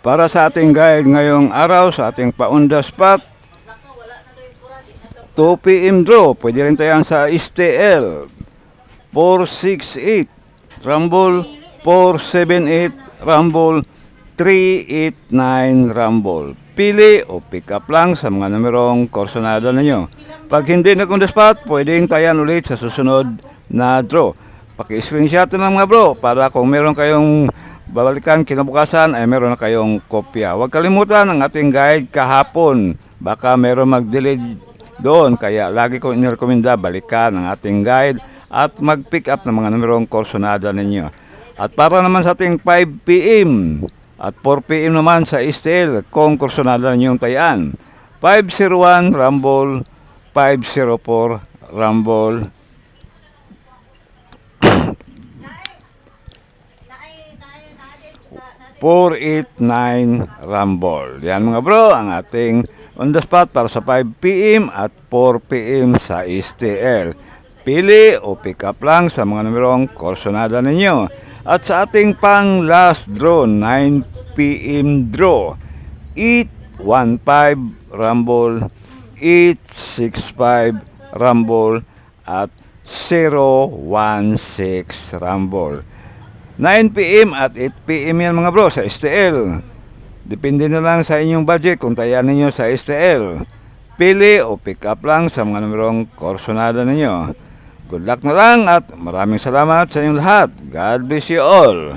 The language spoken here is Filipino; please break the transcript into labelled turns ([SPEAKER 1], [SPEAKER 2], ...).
[SPEAKER 1] Para sa ating guide ngayong araw sa ating pa-on the spot, 2 PM draw. Pwede rin tayo sa STL. 468 Rumble, 478 Rumble, 389 Rumble. Pili o pick up lang sa mga numerong korsonada ninyo. Pag hindi na on the spot, pwedeng tayan ulit sa susunod na draw. Paki-screenshot lang mga bro para kung meron kayong babalikan kinabukasan ay meron na kayong kopya. Huwag kalimutan ang ating guide kahapon. Baka meron mag-delay doon. Kaya lagi ko inirekomenda balikan ang ating guide at mag-pick up ng mga numerong korsonada ninyo. At para naman sa ating 5 PM at 4 PM naman sa STL kung korsonada ninyong tayan. 501 Rumble, 504 Rumble, 489 Rumble. Yan mga bro, ang ating on the spot para sa 5 PM at 4 PM sa STL. Pili o pick up lang sa mga numerong korsonada ninyo. At sa ating pang last draw, 9 PM draw, 815 Rumble, 865 Rumble, at 016 Rumble. 9 PM at 8 PM yan mga bro sa STL. Depende na lang sa inyong budget kung tayan ninyo sa STL. Pili o pick up lang sa mga numerong korsonada ninyo. Good luck na lang at maraming salamat sa inyong lahat. God bless you all.